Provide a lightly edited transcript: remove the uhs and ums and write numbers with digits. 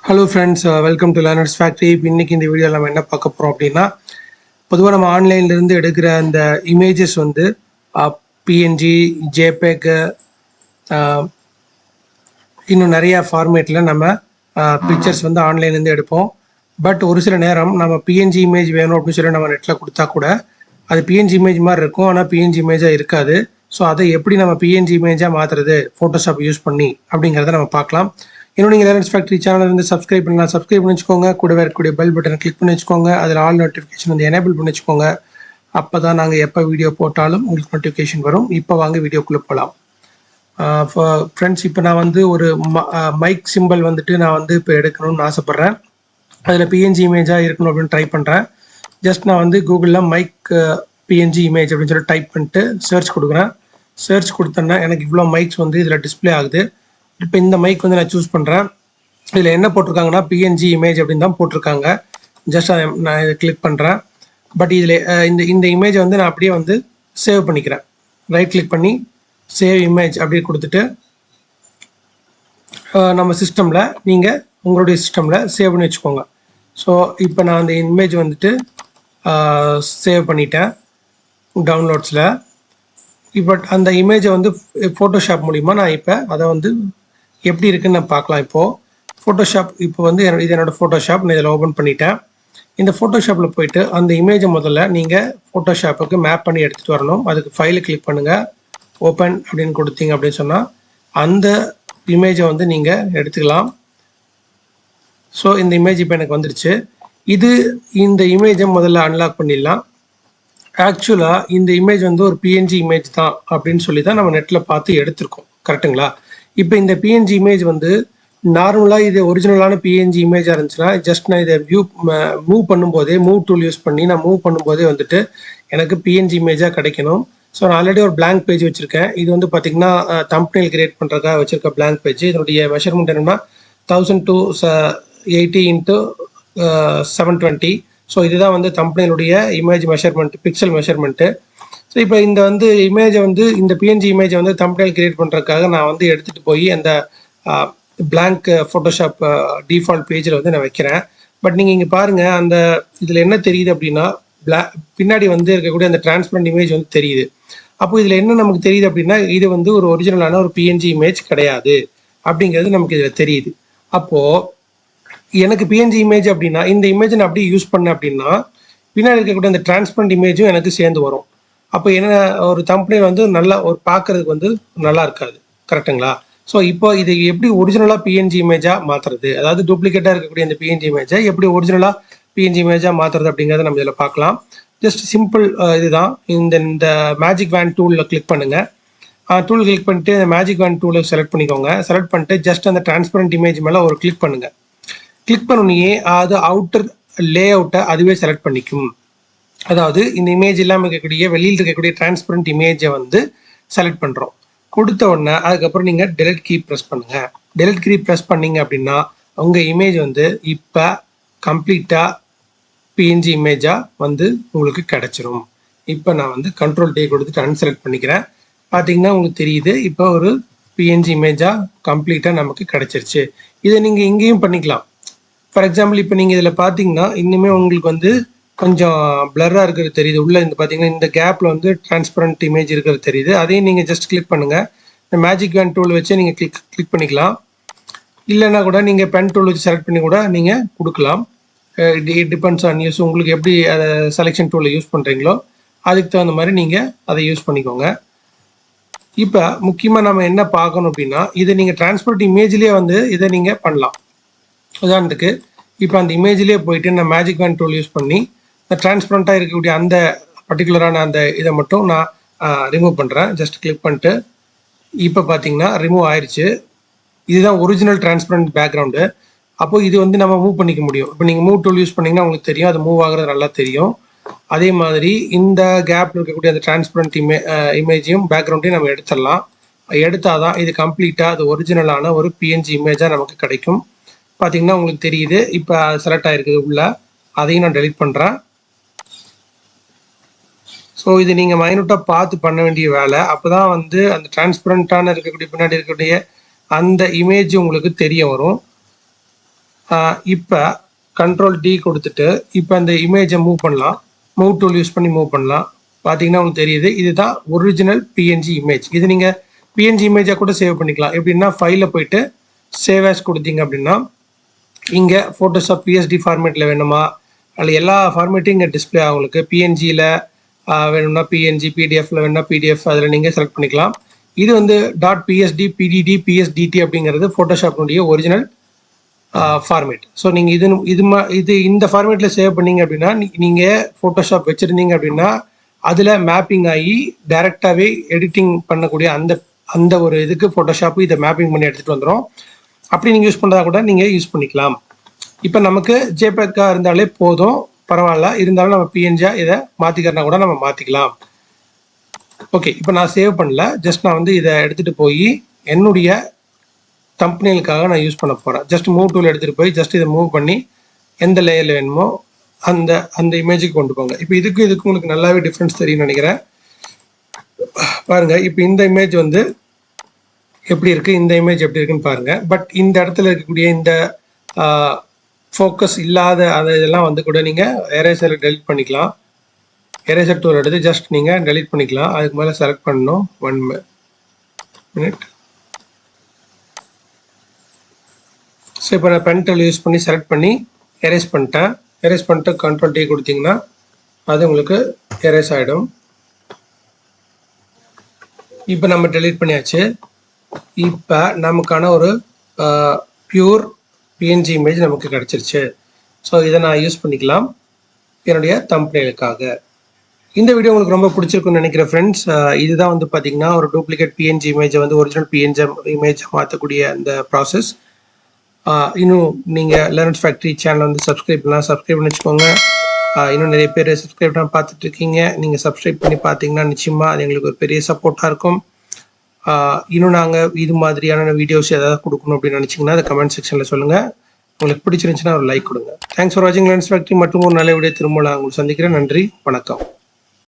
Hello friends, welcome to learners factory. இன்னைக்கு இந்த வீடியோவில் நம்ம என்ன பார்க்க போகிறோம் அப்படின்னா, பொதுவாக நம்ம ஆன்லைன்லேருந்து எடுக்கிற அந்த இமேஜஸ் வந்து பிஎன்ஜி, ஜேபேக், இன்னும் நிறையா ஃபார்மேட்டில் நம்ம பிக்சர்ஸ் வந்து ஆன்லைன்லேருந்து எடுப்போம். பட் ஒரு சில நேரம் நம்ம பிஎன்ஜி இமேஜ் வேணும் அப்படின்னு சொல்லி நம்ம நெட்டில் கொடுத்தா கூட அது பிஎன்ஜி இமேஜ் மாதிரி இருக்கும், ஆனால் பிஎன்ஜி இமேஜாக இருக்காது. ஸோ அதை எப்படி நம்ம பிஎன்ஜி இமேஜாக மாற்றுறது ஃபோட்டோஷாப் யூஸ் பண்ணி அப்படிங்கிறத நம்ம பார்க்கலாம். இன்னும் நீங்கள் லேர்னர்ஸ் ஃபேக்ட்ரி சேனல் வந்து சப்ஸ்கிரைப் பண்ணலாம், சப்ஸ்கிரைப் பண்ணி வச்சுக்கோங்க. கூடவே இருக்கக்கூடிய பெல் பட்டனை கிளிக் பண்ணி வச்சுக்கோங்க. அதில் ஆல் நோட்டிஃபிகேஷன் வந்து எனேபிள் பண்ணி வச்சுக்கோங்க. அப்போ தான் நாங்கள் எப்போ வீடியோ போட்டாலும் உங்களுக்கு நோட்டிஃபிகேஷன் வரும். இப்போ வாங்க வீடியோக்குள்ளே போகலாம். ஃப்ரெண்ட்ஸ், இப்போ நான் வந்து ஒரு மைக் சிம்பிள் வந்துட்டு நான் வந்து இப்போ எடுக்கணும்னு ஆசைப்பட்றேன். அதில் பிஎன்ஜி இமேஜாக இருக்கணும் அப்படின்னு ட்ரை பண்ணுறேன். ஜஸ்ட் நான் வந்து கூகுளில் மைக் பிஎன்ஜி இமேஜ் அப்படின்னு சொல்லி டைப் பண்ணிட்டு சர்ச் கொடுக்குறேன். சர்ச் கொடுத்தேன்னா எனக்கு இவ்வளோ மைக்ஸ் வந்து இதில் டிஸ்பிளே ஆகுது. இப்போ இந்த மைக் வந்து நான் சூஸ் பண்ணுறேன். இதில் என்ன போட்டிருக்காங்கன்னா பிஎன்ஜி இமேஜ் அப்படின்னு தான் போட்டிருக்காங்க. ஜஸ்ட் நான் இதை கிளிக் பண்ணுறேன். பட் இதில் இந்த இமேஜை வந்து நான் அப்படியே வந்து சேவ் பண்ணிக்கிறேன். ரைட் கிளிக் பண்ணி சேவ் இமேஜ் அப்படியே கொடுத்துட்டு நம்ம சிஸ்டமில் நீங்கள் உங்களுடைய சிஸ்டமில் சேவ் பண்ணி வச்சுக்கோங்க. ஸோ இப்போ நான் அந்த இமேஜ் வந்துட்டு சேவ் பண்ணிட்டேன் டவுன்லோட்ஸில். இப்போ அந்த இமேஜை வந்து ஃபோட்டோஷாப் மூலிமா நான் இப்போ அதை வந்து எப்படி இருக்குன்னு நான் பார்க்கலாம். இப்போது ஃபோட்டோஷாப் இப்போ வந்து இது என்னோடய ஃபோட்டோஷாப் நான் இதில் ஓப்பன் பண்ணிட்டேன். இந்த ஃபோட்டோஷாப்பில் போயிட்டு அந்த இமேஜை முதல்ல நீங்கள் ஃபோட்டோஷாப்புக்கு மேப் பண்ணி எடுத்துகிட்டு வரணும். அதுக்கு ஃபைலை கிளிக் பண்ணுங்கள், ஓப்பன் அப்படின்னு கொடுத்தீங்க அப்படின்னு சொன்னால் அந்த இமேஜை வந்து நீங்கள் எடுத்துக்கலாம். ஸோ இந்த இமேஜ் இப்போ எனக்கு வந்துடுச்சு. இந்த இமேஜை முதல்ல அன்லாக் பண்ணிடலாம். ஆக்சுவலாக இந்த இமேஜ் வந்து ஒரு பிஎன்ஜி இமேஜ் தான் அப்படின்னு சொல்லி தான் நம்ம நெட்டில் பார்த்து எடுத்திருக்கோம், கரெக்டுங்களா? இப்போ இந்த பிஎன்ஜி இமேஜ் வந்து நார்மலாக இது ஒரிஜினலான பிஎன்ஜி இமேஜாக இருந்துச்சுன்னா ஜஸ்ட் நான் இதை மூவ் பண்ணும்போதே மூவ் டூல் யூஸ் பண்ணி நான் மூவ் பண்ணும்போதே வந்துட்டு எனக்கு பிஎன்ஜி இமேஜாக கிடைக்கணும். ஸோ நான் ஆல்ரெடி ஒரு பிளாங்க் பேஜ் வச்சுருக்கேன். இது வந்து பார்த்திங்கன்னா தம்ப்நெயில் கிரியேட் பண்ணுறதுக்காக வச்சுருக்க பிளாங்க் பேஜ். இதனுடைய மெஷர்மெண்ட் என்னென்னா 1080 x 720. ஸோ இதுதான் வந்து தம்ப்நெயிலுடைய image measurement, pixel measurement. So இப்போ இந்த வந்து இமேஜை வந்து இந்த பிஎன்ஜி இமேஜை வந்து தம்ப்நெயில் கிரியேட் பண்ணுறதுக்காக நான் வந்து எடுத்துகிட்டு போய் அந்த பிளாங்க் ஃபோட்டோஷாப் டிஃபால்ட் பேஜில் வந்து நான் வைக்கிறேன். பட் நீங்கள் இங்கே பாருங்கள், அந்த இதில் என்ன தெரியுது அப்படின்னா பின்னாடி வந்து இருக்கக்கூடிய அந்த டிரான்ஸ்பரண்ட் இமேஜ் வந்து தெரியுது. அப்போ இதில் என்ன நமக்கு தெரியுது அப்படின்னா இது வந்து ஒரு ஒரிஜினலான ஒரு பிஎன்ஜி இமேஜ் கிடையாது அப்படிங்கிறது நமக்கு இதில் தெரியுது. அப்போது எனக்கு பிஎன்ஜி இமேஜ் அப்படின்னா இந்த இமேஜை நான் அப்படியே யூஸ் பண்ணேன் அப்படின்னா பின்னாடி இருக்கக்கூடிய அந்த டிரான்ஸ்பரண்ட் இமேஜும் எனக்கு சேர்ந்து வரும். அப்போ என்ன, ஒரு தம்ப்நெயில் வந்து நல்லா ஒரு பார்க்கறதுக்கு வந்து நல்லா இருக்காது, கரெக்டுங்களா? ஸோ இப்போ இது எப்படி ஒரிஜினலாக பிஎன்ஜி இமேஜாக மாற்றுறது, அதாவது டூப்ளிகேட்டாக இருக்கக்கூடிய அந்த பிஎன்ஜி இமேஜை எப்படி ஒரிஜினலாக பிஎன்ஜி இமேஜாக மாற்றுறது அப்படிங்கிறத நம்ம இதில் பார்க்கலாம். ஜஸ்ட் சிம்பிள் இதுதான். இந்த மேஜிக் வேன் டூலில் கிளிக் பண்ணுங்கள். டூல் கிளிக் பண்ணிட்டு இந்த மேஜிக் வேன் டூலை செலக்ட் பண்ணிக்கோங்க. செலக்ட் பண்ணிட்டு ஜஸ்ட் அந்த டிரான்ஸ்பரண்ட் இமேஜ் மேலே ஒரு கிளிக் பண்ணுங்கள். கிளிக் பண்ணோன்னே அது அவுட்டர் லே அவுட்டை அதுவே செலக்ட் பண்ணிக்கும். அதாவது இந்த இமேஜ் இல்லாமல் இருக்கக்கூடிய வெளியில் இருக்கக்கூடிய டிரான்ஸ்பரண்ட் இமேஜை வந்து செலக்ட் பண்ணுறோம். கொடுத்த உடனே அதுக்கப்புறம் நீங்கள் டெலிட் கீ ப்ரெஸ் பண்ணுங்கள். டெலிட் கீ ப்ரெஸ் பண்ணிங்க அப்படின்னா உங்கள் இமேஜ் வந்து இப்போ கம்ப்ளீட்டாக பிஎன்ஜி இமேஜாக வந்து உங்களுக்கு கிடச்சிரும். இப்போ நான் வந்து கண்ட்ரோல் டே கொடுத்துட்டு அன்செலக்ட் பண்ணிக்கிறேன். பார்த்தீங்கன்னா உங்களுக்கு தெரியுது, இப்போ ஒரு பிஎன்ஜி இமேஜாக கம்ப்ளீட்டாக நமக்கு கிடச்சிருச்சு. இதை நீங்கள் இங்கேயும் பண்ணிக்கலாம். ஃபார் எக்ஸாம்பிள் இப்போ நீங்கள் இதில் பார்த்தீங்கன்னா இன்னுமே உங்களுக்கு வந்து கொஞ்சம் பிளராக இருக்கிறது தெரியுது. உள்ளே இந்த பார்த்தீங்கன்னா இந்த கேப்பில் வந்து டிரான்ஸ்பரண்ட் இமேஜ் இருக்கிறது தெரியுது. அதையும் நீங்கள் ஜஸ்ட் கிளிக் பண்ணுங்கள். இந்த மேஜிக் வேன் டூல் வச்சு நீங்கள் கிளிக் பண்ணிக்கலாம். இல்லைன்னா கூட நீங்கள் பென் டூல் வச்சு செலக்ட் பண்ணி கூட நீங்கள் கொடுக்கலாம். It depends on use. உங்களுக்கு எப்படி அதை செலெக்ஷன் டூலை யூஸ் பண்ணுறீங்களோ அதுக்கு தகுந்த மாதிரி நீங்கள் அதை யூஸ் பண்ணிக்கோங்க. இப்போ முக்கியமாக நம்ம என்ன பார்க்கணும் அப்படின்னா இதை நீங்கள் டிரான்ஸ்பரண்ட் இமேஜ்லேயே வந்து இதை நீங்கள் பண்ணலாம். உதாரணத்துக்கு இப்போ அந்த இமேஜ்லேயே போயிட்டு நான் மேஜிக் வேன் டூல் யூஸ் பண்ணி டிரான்ஸ்பரண்ட்டாக இருக்கக்கூடிய அந்த பர்டிகுலரான அந்த இதை மட்டும் நான் ரிமூவ் பண்ணுறேன். ஜஸ்ட் கிளிக் பண்ணிட்டு இப்போ பார்த்தீங்கன்னா ரிமூவ் ஆயிடுச்சு. இதுதான் ஒரிஜினல் டிரான்ஸ்பரண்ட் பேக்ரவுண்டு. அப்போது இது வந்து நம்ம மூவ் பண்ணிக்க முடியும். இப்போ நீங்கள் மூவ் டூல் யூஸ் பண்ணிங்கன்னா உங்களுக்கு தெரியும், அது மூவ் ஆகுறது நல்லா தெரியும். அதே மாதிரி இந்த கேப்பில் இருக்கக்கூடிய அந்த டிரான்ஸ்பரண்ட் இமேஜையும் பேக்ரவுண்டையும் நம்ம எடுத்துடலாம். எடுத்தால் தான் இது கம்ப்ளீட்டாக அது ஒரிஜினலான ஒரு பிஎன்ஜி இமேஜாக நமக்கு கிடைக்கும். பார்த்தீங்கன்னா உங்களுக்கு தெரியுது, இப்போ செலக்ட் ஆகிருக்குது உள்ள. அதையும் நான் டெலிட் பண்ணுறேன். ஸோ இது நீங்கள் மைனூட்டாக பார்த்து பண்ண வேண்டிய வேலை. அப்போ தான் வந்து அந்த டிரான்ஸ்பரண்ட்டான இருக்கக்கூடிய பின்னாடி இருக்கக்கூடிய அந்த இமேஜ் உங்களுக்கு தெரிய வரும். இப்போ கண்ட்ரோல் டி கொடுத்துட்டு இப்போ அந்த இமேஜை மூவ் பண்ணலாம். மூவ் டூல் யூஸ் பண்ணி மூவ் பண்ணலாம். பார்த்தீங்கன்னா உங்களுக்கு தெரியுது, இதுதான் ஒரிஜினல் பிஎன்ஜி இமேஜ். இது நீங்கள் பிஎன்ஜி இமேஜாக கூட சேவ் பண்ணிக்கலாம். எப்படின்னா ஃபைலில் போயிட்டு சேவ் ஆஸ் கொடுத்தீங்க அப்படின்னா இங்கே ஃபோட்டோஷாப் பிஎஸ்டி ஃபார்மேட்டில் வேணுமா, அதில் எல்லா ஃபார்மேட்டும் இங்கே டிஸ்பிளே ஆகும். உங்களுக்கு பிஎன்ஜியில் வேணும்னா பிஎன்ஜி, பிடிஎஃப்ல வேணும்னா பிடிஎஃப், அதில் நீங்கள் செலக்ட் பண்ணிக்கலாம். இது வந்து .psd, pdd, psdt அப்படிங்கிறது ஃபோட்டோஷாப்னுடைய ஒரிஜினல் ஃபார்மேட். ஸோ நீங்கள் இது இந்த ஃபார்மேட்டில் சேவ் பண்ணீங்க அப்படின்னா நீங்கள் ஃபோட்டோஷாப் வச்சுருந்தீங்க அப்படின்னா அதில் மேப்பிங் ஆகி டைரெக்டாகவே எடிட்டிங் பண்ணக்கூடிய அந்த ஒரு இதுக்கு ஃபோட்டோஷாப்பு இதை மேப்பிங் பண்ணி எடுத்துகிட்டு வந்துடும். அப்படி நீங்கள் யூஸ் பண்ணுறதா கூட நீங்கள் யூஸ் பண்ணிக்கலாம். இப்போ நமக்கு ஜேபேக்காக இருந்தாலே போதும், பரவாயில்ல. இருந்தாலும் நம்ம பிஎன்ஜியா இதை மாற்றிக்கிறனா கூட நம்ம மாற்றிக்கலாம். ஓகே, இப்போ நான் சேவ் பண்ணல. ஜஸ்ட் நான் வந்து இதை எடுத்துகிட்டு போய் என்னுடைய தம்ப்நெயிலுக்காக நான் யூஸ் பண்ண போகிறேன். ஜஸ்ட் மூவ் டூல் எடுத்துகிட்டு போய் ஜஸ்ட் இதை மூவ் பண்ணி எந்த லேயரில் வேணுமோ அந்த இமேஜுக்கு கொண்டு போங்க. இப்போ இதுக்கு உங்களுக்கு நல்லாவே டிஃப்ரென்ஸ் தெரியும்னு நினைக்கிறேன். பாருங்கள், இப்போ இந்த இமேஜ் வந்து எப்படி இருக்குது, இந்த இமேஜ் எப்படி இருக்குன்னு பாருங்கள். பட் இந்த இடத்துல இருக்கக்கூடிய இந்த ஃபோக்கஸ் இல்லாத இதெல்லாம் வந்து கூட நீங்கள் எரேசரில் டெலிட் பண்ணிக்கலாம். எரேசர் டூல் எடுத்து ஜஸ்ட் நீங்கள் டெலிட் பண்ணிக்கலாம். அதுக்கு மேலே செலக்ட் பண்ணணும். 1 மினிட். ஸோ இப்போ நான் பென் டூல் யூஸ் பண்ணி செலக்ட் பண்ணி எரேஸ் பண்ணிட்டேன். எரேஸ் பண்ணிட்டு கண்ட்ரோல் டி கொடுத்தீங்கன்னா அது உங்களுக்கு எரேஸ் ஆகிடும். இப்போ நம்ம டெலிட் பண்ணியாச்சு. இப்போ நமக்கான ஒரு பியூர் பிஎன்ஜி இமேஜ் நமக்கு கிடச்சிருச்சு. ஸோ இதை நான் யூஸ் பண்ணிக்கலாம் என்னுடைய தம்ப்நெயிலுக்காக. இந்த வீடியோ உங்களுக்கு ரொம்ப பிடிச்சிருக்குன்னு நினைக்கிறேன் ஃப்ரெண்ட்ஸ். இதுதான் வந்து பார்த்தீங்கன்னா ஒரு டூப்ளிகேட் பிஎன்ஜி இமேஜை வந்து ஒரிஜினல் பிஎன்ஜி இமேஜை மாற்றக்கூடிய அந்த ப்ராசஸ். இன்னும் நீங்கள் லேர்ன்ஸ் ஃபேக்ட்ரி சேனல் வந்து சப்ஸ்கிரைப் பண்ணி வச்சுக்கோங்க. இன்னும் நிறைய பேர் சப்ஸ்கிரைப் பண்ண பார்த்துட்டு இருக்கீங்க. நீங்கள் சப்ஸ்கிரைப் பண்ணி பார்த்தீங்கன்னா நிச்சயமாக அது எங்களுக்கு ஒரு பெரிய சப்போர்ட்டாக இருக்கும். இன்னும் நாங்கள் இது மாதிரியான வீடியோஸ் ஏதாவது கொடுக்கணும் அப்படின்னு நினச்சிங்கன்னா அதை கமெண்ட் செக்ஷனில் சொல்லுங்கள். உங்களுக்கு பிடிச்சிருந்துச்சுன்னா ஒரு லைக் கொடுங்க. தேங்க்ஸ் ஃபார் வாட்சிங் லேர்ன்ஸ் ஃபேக்ட்ரி. மற்றும் ஒரு நல்ல வீடியோ திரும்ப நான் உங்களுக்கு சந்திக்கிறேன். நன்றி, வணக்கம்.